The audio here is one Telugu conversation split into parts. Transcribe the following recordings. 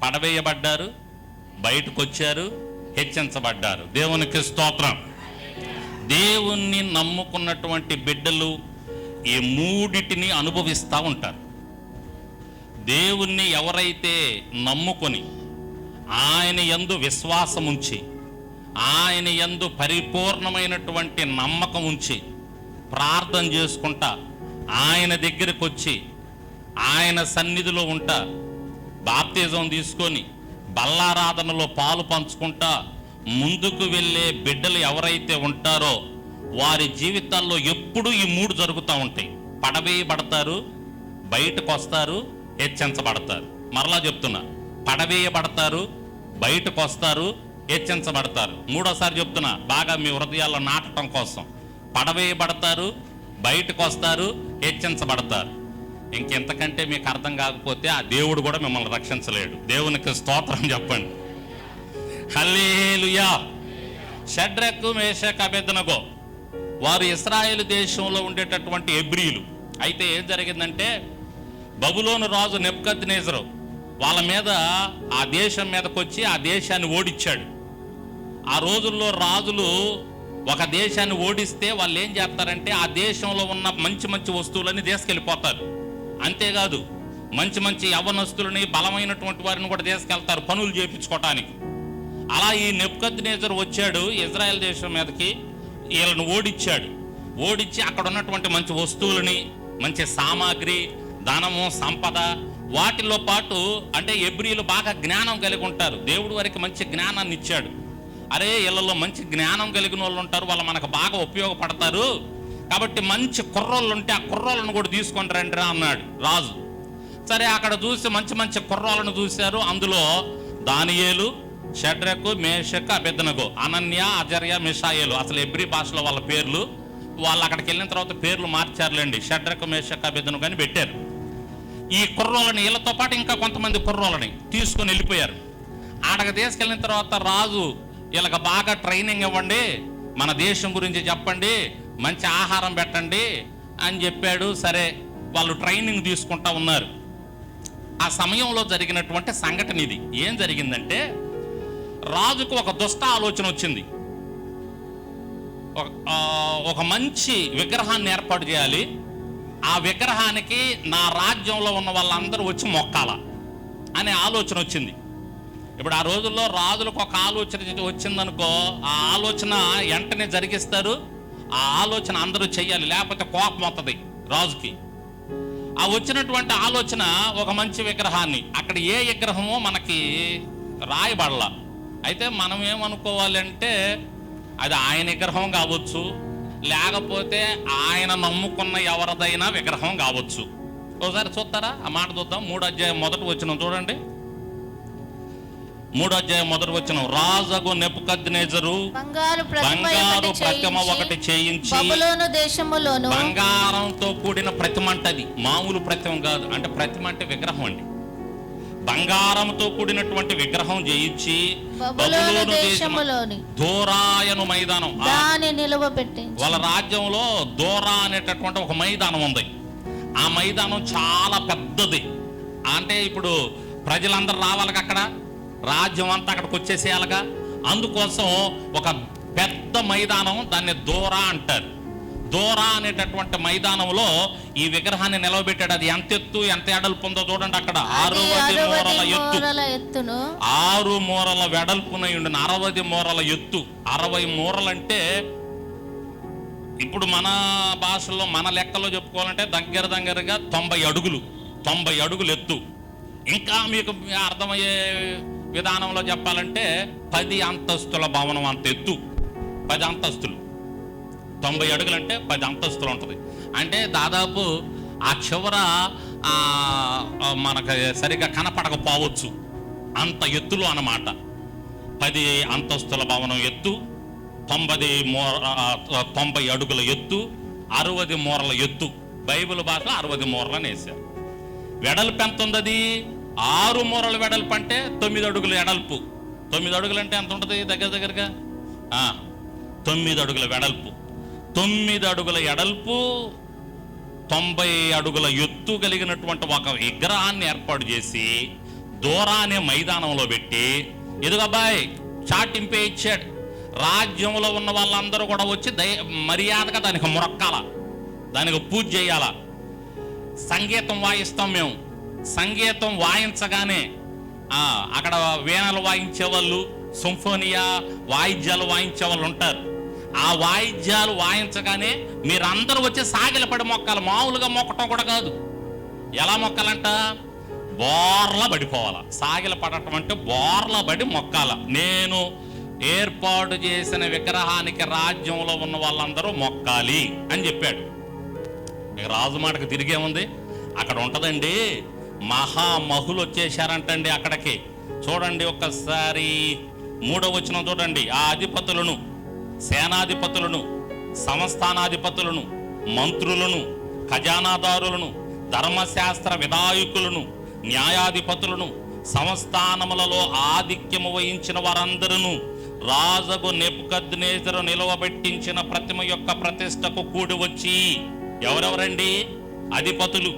పడవేయబడ్డారు, బయటకు వచ్చారు, హెచ్చించబడ్డారు. దేవునికి స్తోత్రం. దేవుణ్ణి నమ్ముకున్నటువంటి బిడ్డలు ఈ మూడిటిని అనుభవిస్తూ ఉంటారు. దేవుణ్ణి ఎవరైతే నమ్ముకొని ఆయన యందు విశ్వాసం ఉంచి, ఆయన యందు పరిపూర్ణమైనటువంటి నమ్మకం ఉంచి ప్రార్థన చేసుకుంటా, ఆయన దగ్గరికి వచ్చి ఆయన సన్నిధిలో ఉంటా, బాప్తిజం తీసుకొని బల్లారాధనలో పాలు పంచుకుంటా ముందుకు వెళ్ళే బిడ్డలు ఎవరైతే ఉంటారో వారి జీవితాల్లో ఎప్పుడూ ఈ మూడు జరుగుతూ ఉంటాయి. పడవేయబడతారు, బయటకు వస్తారు, హెచ్చించబడతారు. మరలా చెప్తున్నా, పడవేయబడతారు, బయటకు వస్తారు, హెచ్చించబడతారు. మూడోసారి చెప్తున్నా బాగా మీ హృదయాల్లో నాటడం కోసం. పడవేయబడతారు, బయటకు వస్తారు, హెచ్చించబడతారు. ఇంకెంతకంటే మీకు అర్థం కాకపోతే ఆ దేవుడు కూడా మిమ్మల్ని రక్షించలేడు. దేవునికి స్తోత్రం చెప్పండి. హల్లెలూయా. షడ్రకు, మేషకు, అబేద్నెగో వారు ఇశ్రాయేలు దేశంలో ఉండేటటువంటి హెబ్రీలు. అయితే ఏం జరిగిందంటే బబులోను రాజు నెబుకద్నెజరు వాళ్ళ మీద, ఆ దేశం మీదకి వచ్చి ఆ దేశాన్ని ఓడించాడు. ఆ రోజుల్లో రాజులు ఒక దేశాన్ని ఓడిస్తే వాళ్ళు ఏం చేస్తారంటే ఆ దేశంలో ఉన్న మంచి మంచి వస్తువులని తీసుకెళ్ళిపోతారు. అంతేకాదు మంచి మంచి యవ్వనస్తులని, బలమైనటువంటి వారిని కూడా తీసుకెళ్తారు పనులు చేయించుకోవటానికి. అలా ఈ నెబుకద్నెజరు వచ్చాడు ఇజ్రాయెల్ దేశం మీదకి, వీళ్ళని ఓడించాడు. ఓడించి అక్కడ ఉన్నటువంటి మంచి వస్తువులని, మంచి సామాగ్రి, ధనము, సంపద, వాటిలో పాటు అంటే హెబ్రీలు బాగా జ్ఞానం కలిగి ఉంటారు. దేవుడు వారికి మంచి జ్ఞానాన్ని ఇచ్చాడు. అరే ఇళ్ళలో మంచి జ్ఞానం కలిగిన వాళ్ళు ఉంటారు, వాళ్ళు మనకు బాగా ఉపయోగపడతారు, కాబట్టి మంచి కుర్రోళ్ళు ఉంటే ఆ కుర్రోళ్ళను కూడా తీసుకొని రండి అన్నాడు రాజు. సరే అక్కడ చూసి మంచి మంచి కుర్రోళ్ళను చూశారు. అందులో దానియేలు, షడ్రకు, మేషకు, అబేద్నెగో, అనన్య, అజర్య, మిషాయేలు. అసలు హెబ్రీ భాషలో వాళ్ళ పేర్లు. వాళ్ళు అక్కడికి వెళ్ళిన తర్వాత పేర్లు మార్చారులేండి, షడ్రకు, మేషకు, అబేద్నెగో అని పెట్టారు. ఈ కుర్రోళ్ళని వీళ్ళతో పాటు ఇంకా కొంతమంది కుర్రోళ్ళని తీసుకొని వెళ్ళిపోయారు. ఆడకు తీసుకెళ్ళిన తర్వాత రాజు వీళ్ళకి బాగా ట్రైనింగ్ ఇవ్వండి, మన దేశం గురించి చెప్పండి, మంచి ఆహారం పెట్టండి అని చెప్పాడు. సరే వాళ్ళు ట్రైనింగ్ తీసుకుంటా ఉన్నారు. ఆ సమయంలో జరిగినటువంటి సంఘటన ఇది. ఏం జరిగిందంటే రాజుకు ఒక దుష్ట ఆలోచన వచ్చింది. ఒక మంచి విగ్రహాన్ని ఏర్పాటు చేయాలి, ఆ విగ్రహానికి నా రాజ్యంలో ఉన్న వాళ్ళందరూ వచ్చి మొక్కాల అనే ఆలోచన వచ్చింది. ఇప్పుడు ఆ రోజుల్లో రాజులకు ఒక ఆలోచన వచ్చిందనుకో, ఆ ఆలోచన వెంటనే జరిగిస్తారు. ఆ ఆలోచన అందరూ చెయ్యాలి, లేకపోతే కోపం వస్తుంది రాజుకి. ఆ వచ్చినటువంటి ఆలోచన ఒక మంచి విగ్రహాన్ని, అక్కడ ఏ విగ్రహమో మనకి రాయబడలా. అయితే మనం ఏమనుకోవాలంటే అది ఆయన విగ్రహం కావచ్చు, లేకపోతే ఆయన నమ్ముకున్న ఎవరిదైనా విగ్రహం కావచ్చు. ఒకసారి చూస్తారా ఆ మాట చూద్దాం. 3వ అధ్యాయం 1వ వచనం చూడండి. 3వ అధ్యాయం 1వ వచనం. రాజగు నెబుకద్నెజరు బంగారు ప్రతిమ ఒకటి చేయించి, బబులోను దేశములోను బంగారంతో కూడిన ప్రతిమ అంటది, మామూలు ప్రతిమ కాదు. అంటే ప్రతిమ అంటే విగ్రహం అండి. బంగారంతో కూడినటువంటి విగ్రహం చేయించి బబులోను దేశములోని దోరాయను మైదానం దాన్ని నిలవబెట్టించి. వాళ్ళ రాజ్యంలో దోరా అనేటటువంటి ఒక మైదానం ఉంది. ఆ మైదానం చాలా పెద్దది. అంటే ఇప్పుడు ప్రజలందరూ రావాలిగా, అక్కడ రాజ్యం అంతా అక్కడికి వచ్చేసేయాలిగా. అందుకోసం ఒక పెద్ద మైదానం, దాన్ని దోరా అంటారు. దోరా అనేటటువంటి మైదానంలో ఈ విగ్రహాన్ని నిలవబెట్టాడు. అది ఎంత ఎత్తు, ఎంత ఎడల్పు ఉందో చూడండి. అక్కడ 60 మూరల ఎత్తును, 6 మూరల వెడల్పునై ఉండిన 60 మూరల ఎత్తు. 60 మూరలు అంటే ఇప్పుడు మన భాషలో, మన లెక్కలో చెప్పుకోవాలంటే దగ్గరగా 90 అడుగులు. 90 అడుగులు ఎత్తు. ఇంకా మీకు అర్థమయ్యే విధానంలో చెప్పాలంటే 10 అంతస్తుల భవనం అంత ఎత్తు. 10 అంతస్తులు. 90 అడుగులు అంటే 10 అంతస్తులు ఉంటుంది. అంటే దాదాపు ఆ చివర మనకు సరిగ్గా కనపడకపోవచ్చు, అంత ఎత్తులో అన్నమాట. 10 అంతస్తుల భవనం ఎత్తు, 90 అడుగుల ఎత్తు, 60 మూరల ఎత్తు. బైబిల్ భాషలో 60 మూరలని వేశారు. వెడల్పు ఎంత ఉంది? అది 6 మూరల వెడల్పు అంటే 9 అడుగుల వెడల్పు. 9 అడుగులు అంటే ఎంత ఉంటుంది? దగ్గరగా 9 అడుగుల వెడల్పు. 9 అడుగుల ఎడల్పు, 90 అడుగుల ఎత్తు కలిగినటువంటి ఒక విగ్రహాన్ని ఏర్పాటు చేసి దూరానే మైదానంలో పెట్టి, ఎదుగబ్బాయి చాటింపే ఇచ్చాడు. రాజ్యంలో ఉన్న వాళ్ళందరూ కూడా వచ్చి మర్యాదగా దానికి మొరక్కాల, దానికి పూజ చేయాల. సంగీతం వాయిస్తాం మేము. సంగీతం వాయించగానే అక్కడ వీణలు వాయించే వాళ్ళు, సింఫోనియా వాయిద్యాలు వాయించే వాళ్ళు ఉంటారు. ఆ వాయిద్యాలు వాయించగానే మీరందరూ వచ్చి సాగిలపడి మొక్కాలి. మామూలుగా మొక్కటం కూడా కాదు. ఎలా మొక్కాలంట? బోర్లా పడిపోవాల. సాగిల పడటం అంటే బోర్లా పడి మొక్కాల. నేను ఏర్పాటు చేసిన విగ్రహానికి రాజ్యంలో ఉన్న వాళ్ళందరూ మొక్కాలి అని చెప్పాడు. ఇక రాజు మాటకు తిరిగేముంది? అక్కడ ఉంటదండి, మహామహులు వచ్చేసారంటండి అక్కడికి. చూడండి ఒక్కసారి 3వ వచనం చూడండి. ఆ అధిపతులను, సేనాధిపతులను, సంస్థానాధిపతులను, మంత్రులను, ఖజానాదారులను, ధర్మశాస్త్ర విధాయకులను, న్యాయాధిపతులను, సంస్థానములలో ఆధిక్యము వహించిన వారందరూ రాజుకు నెబుకద్నెజరు నిలవబెట్టించిన ప్రతిమ యొక్క ప్రతిష్టకు కూడి వచ్చి. ఎవరెవరండి? అధిపతులు,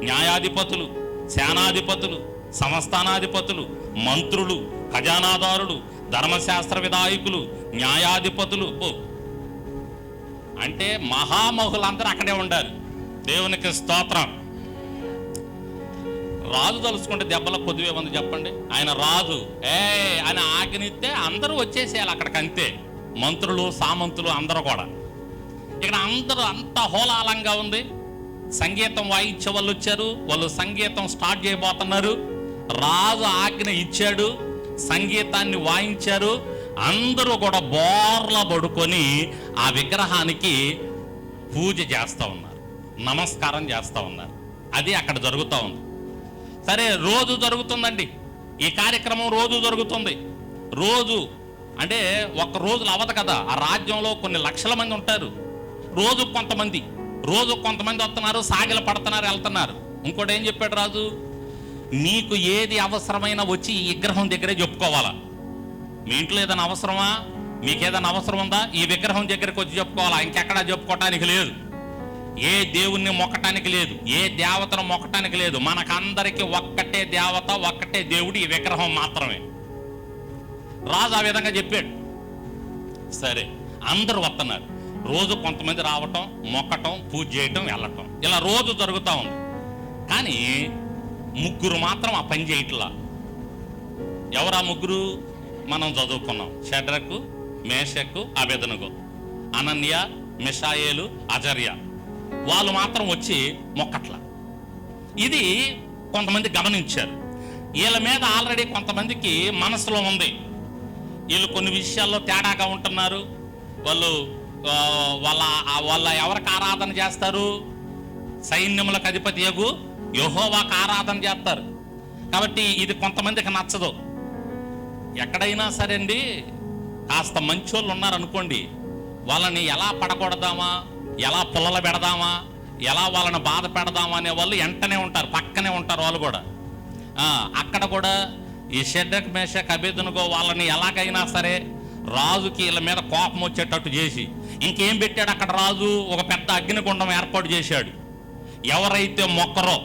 న్యాయాధిపతులు, సేనాధిపతులు, సంస్థానాధిపతులు, మంత్రులు, ఖజానాదారులు, ధర్మశాస్త్ర విధాయకులు, న్యాయాధిపతులు. అంటే మహామహులందరూ అక్కడే ఉండాలి. దేవునికి స్తోత్రం. రాజు తలుచుకుంటే దెబ్బల కొద్దివే ఉంది చెప్పండి. ఆయన రాజు అని ఆజ్ఞిస్తే అందరూ వచ్చేసేయాలి అక్కడికి, అంతే. మంత్రులు, సామంతులు అందరూ కూడా. ఇక్కడ అందరూ అంత హోలాలంగా ఉంది. సంగీతం వాయించే వాళ్ళు వచ్చారు. వాళ్ళు సంగీతం స్టార్ట్ చేయబోతున్నారు. రాజు ఆజ్ఞ ఇచ్చాడు, సంగీతాన్ని వాయించారు. అందరూ కూడా బోర్లా పడుకొని ఆ విగ్రహానికి పూజ చేస్తూ ఉన్నారు, నమస్కారం చేస్తూ ఉన్నారు. అది అక్కడ జరుగుతూ ఉంది. సరే, రోజు జరుగుతుందండి ఈ కార్యక్రమం. రోజు జరుగుతుంది. రోజు అంటే ఒక్క రోజులు అవ్వదు కదా. ఆ రాజ్యంలో కొన్ని లక్షల మంది ఉంటారు. రోజు కొంతమంది వస్తున్నారు, సాగిల పడుతున్నారు, వెళ్తున్నారు. ఇంకోటి ఏం చెప్పాడు రాజు? నీకు ఏది అవసరమైనా వచ్చి ఈ విగ్రహం దగ్గరే చెప్పుకోవాలా. మీ ఇంట్లో ఏదైనా అవసరమా? మీకేదైనా అవసరం ఉందా? ఈ విగ్రహం దగ్గరికి వచ్చి చెప్పుకోవాలా. ఇంకెక్కడా చెప్పుకోవటానికి లేదు. ఏ దేవుణ్ణి మొక్కటానికి లేదు, ఏ దేవతను మొక్కటానికి లేదు. మనకందరికీ ఒక్కటే దేవత, ఒక్కటే దేవుడు, ఈ విగ్రహం మాత్రమే. రాజు ఆ విధంగా చెప్పాడు. సరే, అందరూ వస్తున్నారు. రోజు కొంతమంది రావటం, మొక్కటం, పూజ చేయటం, వెళ్ళటం, ఇలా రోజు జరుగుతూ ఉంది. కానీ ముగ్గురు మాత్రం ఆ పని చేయట్లా. ఎవరా ముగ్గురు? మనం చదువుకున్నాం. షడ్రకు, మేషకు, అబేదనగో, అనన్య, మిషాయేలు, అజర్య. వాళ్ళు మాత్రం వచ్చి మొక్కట్ల. ఇది కొంతమంది గమనించారు. వీళ్ళ మీద ఆల్రెడీ కొంతమందికి మనసులో ఉంది, వీళ్ళు కొన్ని విషయాల్లో తేడాగా ఉంటున్నారు. వాళ్ళు వాళ్ళ ఎవరికి ఆరాధన చేస్తారు? సైన్యములకు అధిపతి యగు యెహోవాకు ఆరాధన చేస్తారు. కాబట్టి ఇది కొంతమందికి నచ్చదు. ఎక్కడైనా సరే అండి, కాస్త మంచోళ్ళు ఉన్నారనుకోండి, వాళ్ళని ఎలా పడగొడదామా, ఎలా పుల్లలు పెడదామా, ఎలా వాళ్ళని బాధ పెడదామా అనే వాళ్ళు వెంటనే ఉంటారు, పక్కనే ఉంటారు వాళ్ళు కూడా. అక్కడ కూడా ఈ షడ్రకు, మేషకు, అబేదనగో వాళ్ళని ఎలాగైనా సరే రాజుకి వీళ్ళ మీద కోపం వచ్చేటట్టు చేసి, ఇంకేం పెట్టాడు అక్కడ రాజు? ఒక పెద్ద అగ్నిగుండం ఏర్పాటు చేశాడు. ఎవరైతే మొక్కరో,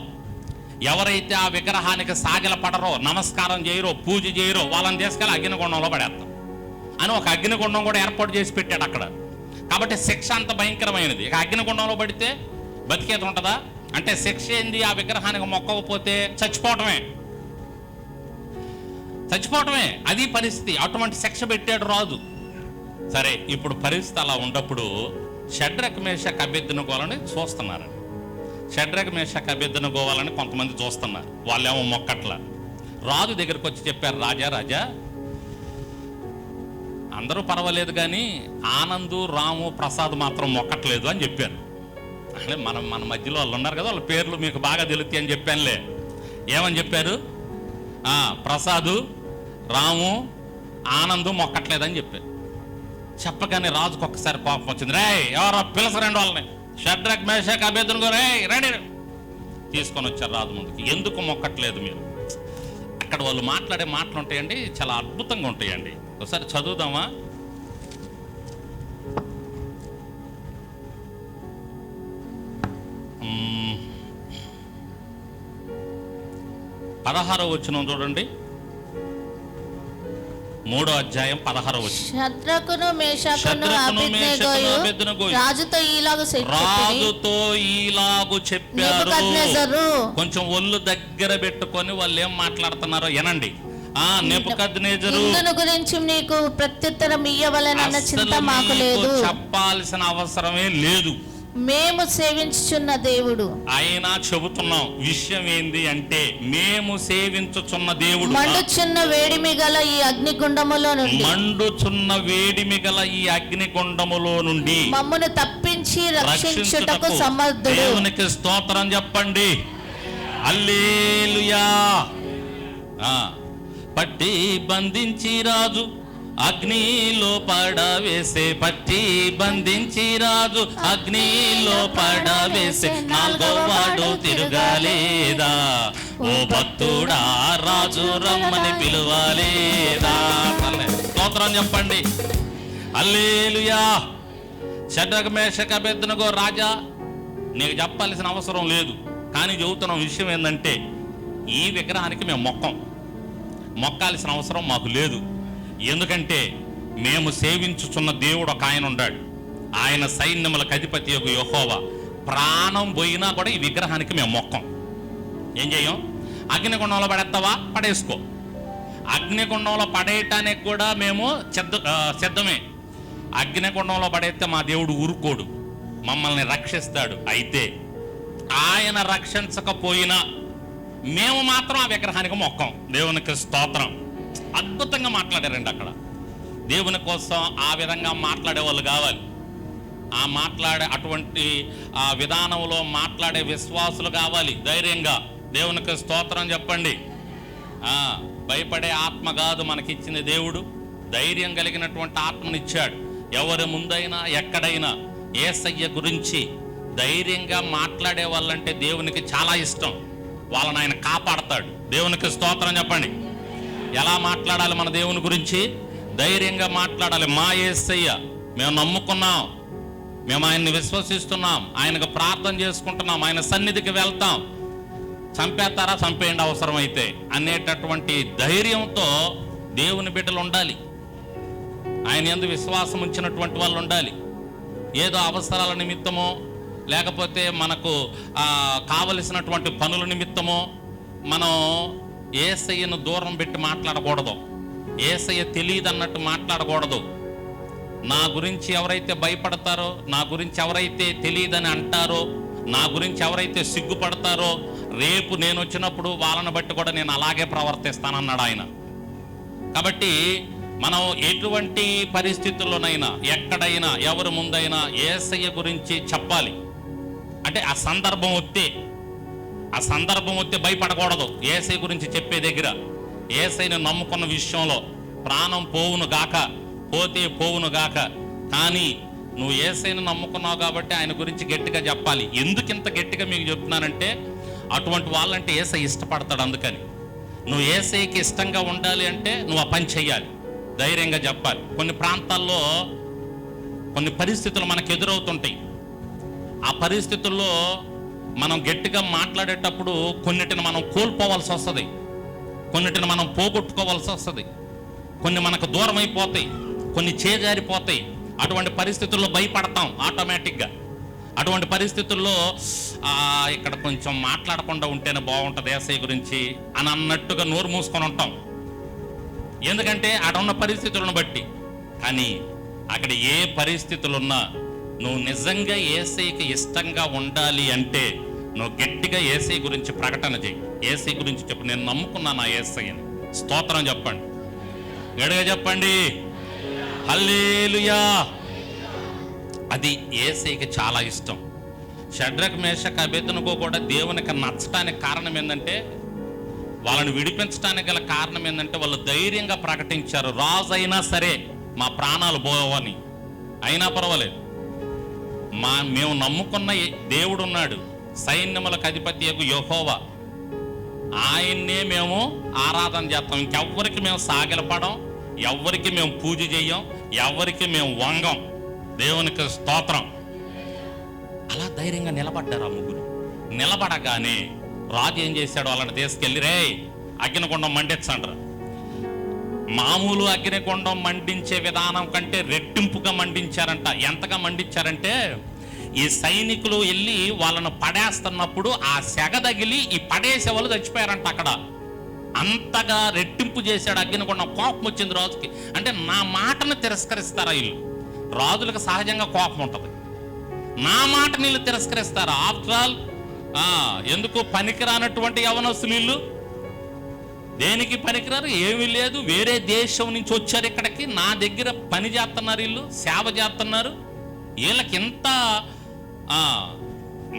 ఎవరైతే ఆ విగ్రహానికి సాగిల పడరో, నమస్కారం చేయరో, పూజ చేయరో, వాళ్ళని తీసుకెళ్ళి అగ్నిగుండంలో పడేస్తాం అని ఒక అగ్నిగుండం కూడా ఏర్పాటు చేసి పెట్టాడు అక్కడ. కాబట్టి శిక్ష అంత భయంకరమైనది. ఇక అగ్నిగుండంలో పడితే బతికేది ఉంటుందా? అంటే శిక్ష ఏంది? ఆ విగ్రహానికి మొక్కకపోతే చచ్చిపోవటమే. అది పరిస్థితి. అటువంటి శిక్ష పెట్టాడు రాజు. సరే, ఇప్పుడు పరిస్థితి అలా ఉన్నప్పుడు షడ్రకు, మేషకు, అబేద్నెగోలని చూస్తున్నారు. షడ్రకు, మేషకు, అబేద్నెగోలని కొంతమంది చూస్తున్నారు. వాళ్ళేమో మొక్కట్ల. రాజు దగ్గరికి వచ్చి చెప్పారు, రాజా అందరూ పర్వాలేదు కానీ ఆనందు, రాము, ప్రసాద్ మాత్రం మొక్కట్లేదు అని చెప్పారు. అంటే మన మధ్యలో వాళ్ళు ఉన్నారు కదా, వాళ్ళ పేర్లు మీకు బాగా తెలుస్తాయి అని చెప్పానులే. ఏమని చెప్పారు? ప్రసాదు, రాము, ఆనందు మొక్కట్లేదని చెప్పారు. చెప్పగానే రాజుకు ఒక్కసారి కోపం వచ్చింది. ఎవరో పిలసరండి వాళ్ళని. షడ్రకు, మేషకు, అబేద్నెగో రండి తీసుకొని వచ్చారు రాజు ముందుకి. ఎందుకు మొక్కట్లేదు మీరు? అక్కడ వాళ్ళు మాట్లాడే మాటలు ఉంటాయండి, చాలా అద్భుతంగా ఉంటాయండి. ఒకసారి చదువుదామా? 16వ వచనం చూడండి, 3వ అధ్యాయం 16వ వచనం. శద్రకును మేషకును అబేద్నెగోయు రాజుతో ఈలాగు చెప్పారు. కొంచెం ఒళ్ళు దగ్గర పెట్టుకొని వాళ్ళు ఏం మాట్లాడుతున్నారో వినండి. నెబుకద్నెజరు గురించి నీకు ప్రత్యుత్తరం ఇయ్యవలెనన్న చింత మాకు లేదు, చెప్పాల్సిన అవసరమే లేదు. మేము సేవించుచున్న దేవుడు. అయినా చెబుతున్నాం విషయం ఏంది అంటే, మేము సేవించుచున్న దేవుడు మండుచున్న వేడిమి గల ఈ అగ్నిగుండములో నుండి మమ్మను తప్పించి రక్షించుటకు సమర్థుడు. దేవునికి స్తోత్రం చెప్పండి. హల్లెలూయా. పట్టి బంధించి రాజు అగ్నిలో పడవేసే, పట్టి బంధించి రాజు అగ్నిలో పడవేసే, 4వ వాడు తిరగాలేదా? ఓ భక్తుడా రాజు రమ్మని పిలువాలేదా? స్తోత్రం చెప్పండి. హల్లెలూయా. షడ్రక్ మేషక్ అబేద్నెగో రాజా, నీకు చెప్పాల్సిన అవసరం లేదు, కానీ చెబుతున్న విషయం ఏంటంటే, ఈ విగ్రహానికి మేము మొక్కాల్సిన అవసరం మాకు లేదు. ఎందుకంటే మేము సేవించుచున్న దేవుడు ఒక ఆయన ఉన్నాడు, ఆయన సైన్యములకు అధిపతి యొక్క యెహోవా. ప్రాణం పోయినా కూడా ఈ విగ్రహానికి మేము మొక్కం. ఏం చేయం? అగ్నిగుండంలో పడేస్తావా? పడేసుకో. అగ్నిగుండంలో పడేయటానికి కూడా మేము సిద్ధమే. అగ్నిగుండంలో పడేస్తే మా దేవుడు ఊరుకోడు, మమ్మల్ని రక్షిస్తాడు. అయితే ఆయన రక్షించకపోయినా మేము మాత్రం ఆ విగ్రహానికి మొక్కం. దేవునికి స్తోత్రం. అద్భుతంగా మాట్లాడారండి అక్కడ. దేవుని కోసం ఆ విధంగా మాట్లాడే వాళ్ళు కావాలి. అటువంటి ఆ విధానంలో మాట్లాడే విశ్వాసులు కావాలి. ధైర్యంగా దేవునికి స్తోత్రం చెప్పండి. భయపడే ఆత్మ కాదు మనకిచ్చింది దేవుడు, ధైర్యం కలిగినటువంటి ఆత్మనిచ్చాడు. ఎవరి ముందైనా ఎక్కడైనా యేసయ్య గురించి ధైర్యంగా మాట్లాడే వాళ్ళంటే దేవునికి చాలా ఇష్టం. వాళ్ళని ఆయన కాపాడతాడు. దేవునికి స్తోత్రం చెప్పండి. ఎలా మాట్లాడాలి మన దేవుని గురించి? ధైర్యంగా మాట్లాడాలి. మా యేసయ్య మేము నమ్ముకున్నాం, మేము ఆయన్ని విశ్వసిస్తున్నాం, ఆయనకు ప్రార్థన చేసుకుంటున్నాం, ఆయన సన్నిధికి వెళ్తాం, చంపేస్తారా చంపేయండి అవసరమైతే అనేటటువంటి ధైర్యంతో దేవుని బిడ్డలు ఉండాలి. ఆయన యందు విశ్వాసం ఉంచినటువంటి వాళ్ళు ఉండాలి. ఏదో అవసరాల నిమిత్తమో లేకపోతే మనకు కావలసినటువంటి పనుల నిమిత్తమో మనం యేసయ్యను దూరం పెట్టి మాట్లాడకూడదు. యేసయ్య తెలియదన్నట్టు మాట్లాడకూడదు. నా గురించి ఎవరైతే భయపడతారో, నా గురించి ఎవరైతే తెలియదని అంటారో, నా గురించి ఎవరైతే సిగ్గుపడతారో, రేపు నేను వచ్చినప్పుడు వాళ్ళని బట్టి కూడా నేను అలాగే ప్రవర్తిస్తానన్నాడు ఆయన. కాబట్టి మనం ఎటువంటి పరిస్థితుల్లోనైనా ఎక్కడైనా ఎవరి ముందైనా యేసయ్య గురించి చెప్పాలి. అంటే ఆ సందర్భం వస్తే భయపడకూడదు. యేసయ్య గురించి చెప్పే దగ్గర యేసయ్యను నమ్ముకున్న విషయంలో ప్రాణం పోవును గాక, పోతే పోవును గాక, కానీ నువ్వు యేసయ్యను నమ్ముకున్నావు కాబట్టి ఆయన గురించి గట్టిగా చెప్పాలి. ఎందుకు ఇంత గట్టిగా మీకు చెప్తున్నానంటే, అటువంటి వాళ్ళంటే యేసయ్య ఇష్టపడతాడు. అందుకని నువ్వు యేసయ్యకి ఇష్టంగా ఉండాలి అంటే నువ్వు ఆ పని చెయ్యాలి, ధైర్యంగా చెప్పాలి. కొన్ని ప్రాంతాల్లో కొన్ని పరిస్థితులు మనకు ఎదురవుతుంటాయి. ఆ పరిస్థితుల్లో మనం గట్టిగా మాట్లాడేటప్పుడు కొన్నిటిని మనం కోల్పోవాల్సి వస్తుంది, కొన్నిటిని మనం పోగొట్టుకోవాల్సి వస్తుంది, కొన్ని మనకు దూరం అయిపోతాయి, కొన్ని చేజారిపోతాయి. అటువంటి పరిస్థితుల్లో భయపడతాం ఆటోమేటిక్గా. అటువంటి పరిస్థితుల్లో ఇక్కడ కొంచెం మాట్లాడకుండా ఉంటేనే బాగుంటుంది యేసయ్య గురించి అని అన్నట్టుగా నోరు మూసుకొని ఉంటాం. ఎందుకంటే అటున్న పరిస్థితులను బట్టి. కానీ అక్కడ ఏ పరిస్థితులున్నా నువ్వు నిజంగా యేసయ్యకి ఇష్టంగా ఉండాలి అంటే నువ్వు గట్టిగా యేసయ్య గురించి ప్రకటన చేయి. యేసయ్య గురించి చెప్పు, నేను నమ్ముకున్నాను ఆ యేసయ్యని. స్తోత్రం చెప్పండి, గట్టిగా చెప్పండి. హల్లెలూయా. అది యేసయ్యకి చాలా ఇష్టం. షడ్రక్ మేషక్ అబేద్నెగో కూడా దేవునికి నచ్చడానికి కారణం ఏంటంటే, వాళ్ళని విడిపించడానికి గల కారణం ఏంటంటే, వాళ్ళు ధైర్యంగా ప్రకటించారు, రాజు అయినా సరే మా ప్రాణాలు పోవని. అయినా పర్వాలేదు, మేము నమ్ముకున్న దేవుడు ఉన్నాడు, సైన్యములకు అధిపతి యెహోవా, ఆయన్నే మేము ఆరాధన చేస్తాం. ఇంకెవ్వరికి మేము సాగిలపడం, ఎవ్వరికి మేము పూజ చెయ్యం, ఎవరికి మేము వంగం. దేవునికి స్తోత్రం. అలా ధైర్యంగా నిలబడ్డారు ఆ ముగ్గురు. నిలబడగానే రాజు ఏం చేశాడు, వాళ్ళని తీసుకెళ్ళి, రే అగ్నిగుండం మండించండ్రు. మామూలు అగ్నిగుండం మండించే విధానం కంటే రెట్టింపుగా మండించారంట. ఎంతగా మండించారంటే ఈ సైనికులు వెళ్ళి వాళ్ళను పడేస్తున్నప్పుడు ఆ సెగ తగిలి ఈ పడేసే వాళ్ళు చచ్చిపోయారంట అక్కడ. అంతగా రెట్టింపు చేశాడు అగ్నిగుండం. కోపం వచ్చింది రాజుకి. అంటే నా మాటను తిరస్కరిస్తారా వీళ్ళు? రాజులకు సహజంగా కోపం ఉంటుంది. నా మాట వీళ్ళు తిరస్కరిస్తారా? ఆఫ్టర్ ఆల్ ఎందుకు పనికిరానటువంటి యవనస్తులు వీళ్ళు? దేనికి పనికిరారు? ఏమీ లేదు. వేరే దేశం నుంచి వచ్చారు ఇక్కడికి, నా దగ్గర పని చేస్తున్నారు, వీళ్ళు సేవ చేస్తున్నారు. వీళ్ళకి ఎంత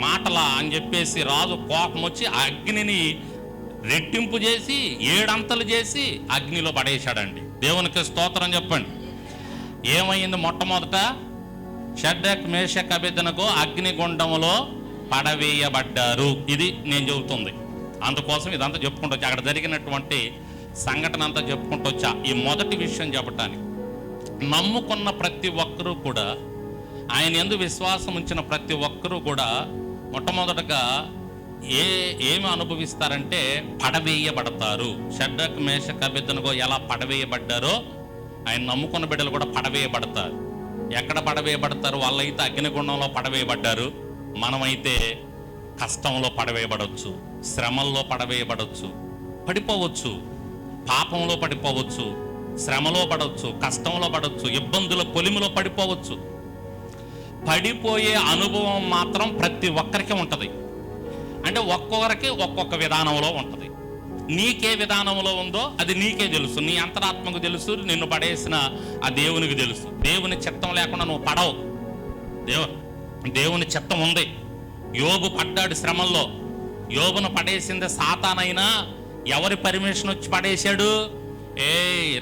మాటలా అని చెప్పేసి రాజు కోపం వచ్చి అగ్నిని రెట్టింపు చేసి 7 అంతలు చేసి అగ్నిలో పడేశాడండి. దేవునికి స్తోత్రం చెప్పండి. ఏమైంది? మొట్టమొదట షడ్రక్ మేషక్ అబేద్నెగో అగ్నిగుండములో పడవేయబడ్డారు. ఇది నేను చెబుతుంది. అందుకోసం ఇదంతా చెప్పుకుంటూ వచ్చా, అక్కడ జరిగినటువంటి సంఘటన అంతా చెప్పుకుంటూ వచ్చా. ఈ మొదటి విషయం చెప్పటానికి, నమ్ముకున్న ప్రతి ఒక్కరూ కూడా, ఆయన యందు విశ్వాసం ఉంచిన ప్రతి ఒక్కరూ కూడా మొట్టమొదటగా ఏమి అనుభవిస్తారంటే పడవేయబడతారు. షడ్రక్ మేషక్ అబేద్నెగో ఎలా పడవేయబడ్డారో ఆయన నమ్ముకున్న బిడ్డలు కూడా పడవేయబడతారు. ఎక్కడ పడవేయబడతారు? వాళ్ళైతే అగ్నిగుండంలో పడవేయబడ్డారు. మనమైతే కష్టంలో పడవేయబడవచ్చు, శ్రమల్లో పడవేయబడవచ్చు, పడిపోవచ్చు, పాపంలో పడిపోవచ్చు, శ్రమలో పడవచ్చు, కష్టంలో పడవచ్చు, ఇబ్బందుల కొలిమిలో పడిపోవచ్చు. పడిపోయే అనుభవం మాత్రం ప్రతి ఒక్కరికి ఉంటుంది. అంటే ఒక్కొక్కరికి ఒక్కొక్క విధానంలో ఉంటుంది. నీకే విధానంలో ఉందో అది నీకే తెలుసు, నీ అంతరాత్మకు తెలుసు, నిన్ను పడేసిన ఆ దేవునికి తెలుసు. దేవుని చిత్తం లేకుండా నువ్వు పడవు. దేవుని చిత్తం ఉంది. యోబు పడ్డాడు శ్రమల్లో. యోబును పడేసింది సాతానైనా ఎవరి పర్మిషన్ వచ్చి పడేశాడు?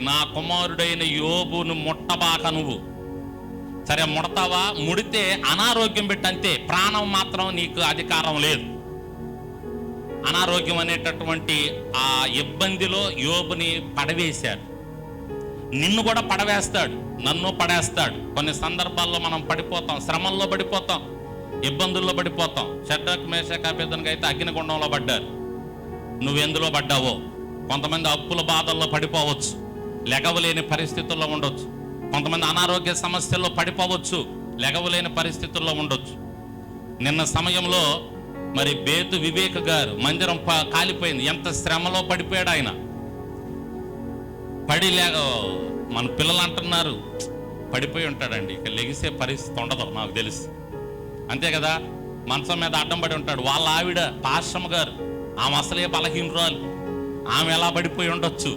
నా కుమారుడైన యోబును ముట్టబాక నువ్వు. సరే ముడతావా? ముడితే అనారోగ్యం పెట్టంతే, ప్రాణం మాత్రం నీకు అధికారం లేదు. అనారోగ్యం అనేటటువంటి ఆ ఇబ్బందిలో యోబుని పడవేశాడు. నిన్ను కూడా పడవేస్తాడు, నన్ను పడేస్తాడు. కొన్ని సందర్భాల్లో మనం పడిపోతాం, శ్రమల్లో పడిపోతాం, ఇబ్బందుల్లో పడిపోతాం. షడ్రక్ మేషక్ అబేద్నెగో అయితే అగ్నిగుండంలో పడ్డారు. నువ్వెందులో పడ్డావో? కొంతమంది అప్పుల బాధల్లో పడిపోవచ్చు, లెగవలేని పరిస్థితుల్లో ఉండొచ్చు. కొంతమంది అనారోగ్య సమస్యల్లో పడిపోవచ్చు, లెగవలేని పరిస్థితుల్లో ఉండొచ్చు. నిన్న సమయంలో మరి బేతు వివేక్ గారు మందిరం కాలిపోయింది. ఎంత శ్రమలో పడిపోయాడు ఆయన. మన పిల్లలు అంటున్నారు పడిపోయి ఉంటాడండి, ఇక లెగిసే పరిస్థితి ఉండదు నాకు తెలుసు. అంతే కదా, మంచం మీద అడ్డం పడి ఉంటాడు. వాళ్ళ ఆవిడ పాశ్రమ గారు, ఆమె అసలే బలహీనరాలు, ఆమె ఎలా పడిపోయి ఉండొచ్చు?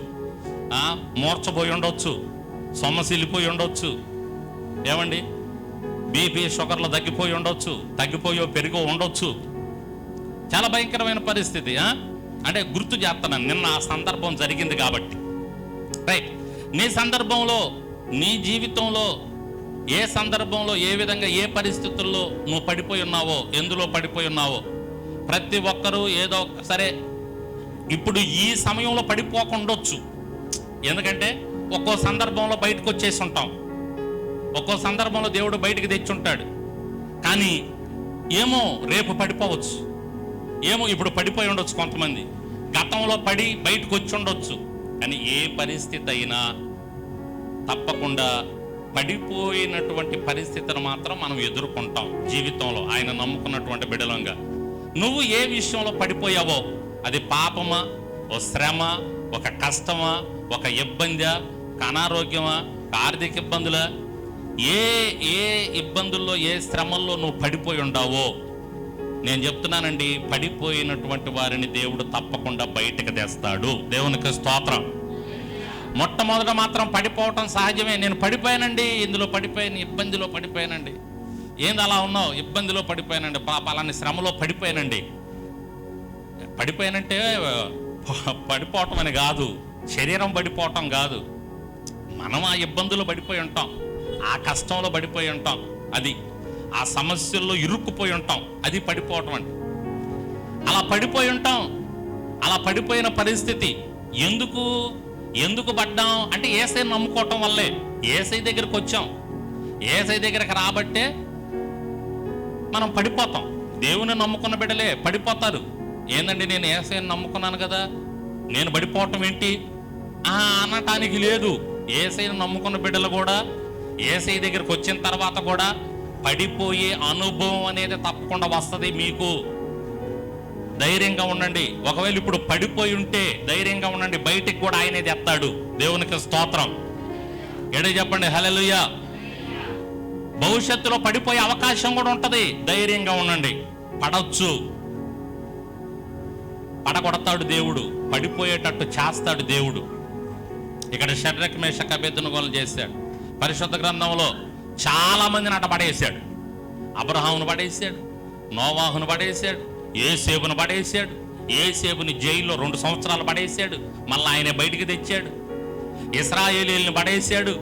మూర్చపోయి ఉండొచ్చు, సొమ్మసిల్లిపోయి ఉండొచ్చు. ఏమండి, బీపీ షుగర్లు తగ్గిపోయి ఉండొచ్చు, తగ్గిపోయో పెరిగో ఉండొచ్చు. చాలా భయంకరమైన పరిస్థితి. అంటే గుర్తు చేస్తున్నాను, నిన్న ఆ సందర్భం జరిగింది కాబట్టి. రైట్, నీ సందర్భంలో, నీ జీవితంలో ఏ సందర్భంలో, ఏ విధంగా, ఏ పరిస్థితుల్లో నువ్వు పడిపోయి ఉన్నావో, ఎందులో పడిపోయి ఉన్నావో, ప్రతి ఒక్కరూ ఏదో సరే ఇప్పుడు ఈ సమయంలో పడిపోకుండొచ్చు. ఎందుకంటే ఒక్కో సందర్భంలో బయటకు వచ్చేసి ఉంటాం, ఒక్కో సందర్భంలో దేవుడు బయటికి తెచ్చుంటాడు. కానీ ఏమో రేపు పడిపోవచ్చు, ఏమో ఇప్పుడు పడిపోయి ఉండొచ్చు. కొంతమంది గతంలో పడి బయటకు వచ్చి ఉండొచ్చు. కానీ ఏ పరిస్థితి అయినా తప్పకుండా పడిపోయినటువంటి పరిస్థితిని మాత్రం మనం ఎదుర్కొంటాం జీవితంలో, ఆయన నమ్ముకున్నటువంటి బిడలంగా. నువ్వు ఏ విషయంలో పడిపోయావో, అది పాపమా, ఓ శ్రమ, ఒక కష్టమా, ఒక ఇబ్బందా, ఒక అనారోగ్యమా, ఒక ఆర్థిక ఇబ్బందులా, ఏ ఏ ఇబ్బందుల్లో, ఏ శ్రమల్లో నువ్వు పడిపోయి ఉండావో, నేను చెప్తున్నానండి, పడిపోయినటువంటి వారిని దేవుడు తప్పకుండా బయటకు తెస్తాడు. దేవునికి స్తోత్రం. మొట్టమొదట మాత్రం పడిపోవటం సహజమే. నేను పడిపోయానండి, ఇందులో పడిపోయాను, ఇబ్బందిలో పడిపోయానండి. ఏంది అలా ఉన్నావు? ఇబ్బందిలో పడిపోయానండి, అలానే శ్రమలో పడిపోయానండి. పడిపోయానంటే పడిపోవటం అని కాదు, శరీరం పడిపోవటం కాదు. మనం ఆ ఇబ్బందులో పడిపోయి ఉంటాం, ఆ కష్టంలో పడిపోయి ఉంటాం, అది ఆ సమస్యల్లో ఇరుక్కుపోయి ఉంటాం, అది పడిపోవటం అంటే. అలా పడిపోయి ఉంటాం. అలా పడిపోయిన పరిస్థితి ఎందుకు పడ్డాం అంటే యేసయ్యను నమ్ముకోవటం వల్లే. యేసయ్య దగ్గరికి వచ్చాం, యేసయ్య దగ్గరికి రాబట్టే మనం పడిపోతాం. దేవుని నమ్ముకున్న బిడ్డలే పడిపోతారు. ఏందండి, నేను యేసయ్యను నమ్ముకున్నాను కదా, నేను పడిపోవటం ఏంటి అనటానికి లేదు. యేసయ్యను నమ్ముకున్న బిడ్డలు కూడా యేసయ్య దగ్గరికి వచ్చిన తర్వాత కూడా పడిపోయే అనుభవం అనేది తప్పకుండా వస్తుంది మీకు. ధైర్యంగా ఉండండి. ఒకవేళ ఇప్పుడు పడిపోయి ఉంటే ధైర్యంగా ఉండండి, బయటికి కూడా ఆయనే తెస్తాడు. దేవునికి స్తోత్రం. ఎడే చెప్పండి హల్లెలూయా. భవిష్యత్తులో పడిపోయే అవకాశం కూడా ఉంటది. ధైర్యంగా ఉండండి. పడవచ్చు, పడగొడతాడు దేవుడు, పడిపోయేటట్టు చేస్తాడు దేవుడు. ఇక్కడ షడ్రక్ మేషక్ అబేద్నెగోలను చేశాడు. పరిశుద్ధ గ్రంథంలో చాలా మందిని అట పడేశాడు. అబ్రహామును పడేశాడు, నోవాహును పడేశాడు, యోసేపును పడేశాడు. యోసేపుని జైల్లో 2 సంవత్సరాలు పడేశాడు. మళ్ళీ ఆయన బయటికి తెచ్చాడు. ఇశ్రాయేలీయుల్ని పడేశాడు.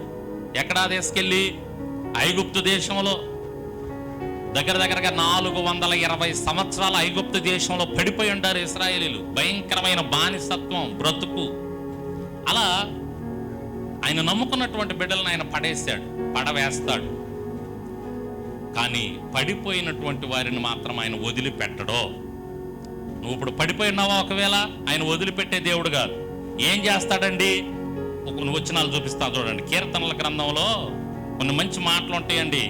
ఎక్కడా తీసుకెళ్ళి ఐగుప్తు దేశంలో దగ్గరగా 420 సంవత్సరాల ఐగుప్తు దేశంలో పడిపోయి ఉంటారు ఇశ్రాయేలీలు. భయంకరమైన బానిసత్వం బ్రతుకు. అలా ఆయన నమ్ముకున్నటువంటి బిడ్డలను ఆయన పడేశాడు, పడవేస్తాడు. కానీ పడిపోయినటువంటి వారిని మాత్రం ఆయన వదిలిపెట్టడో. నువ్వు ఇప్పుడు పడిపోయినావా, ఒకవేళ ఆయన వదిలిపెట్టే దేవుడు కాదు. ఏం చేస్తాడండి? కొన్ని వచనాలు చూపిస్తా చూడండి. కీర్తనల గ్రంథంలో కొన్ని మంచి మాటలు ఉంటాయండి.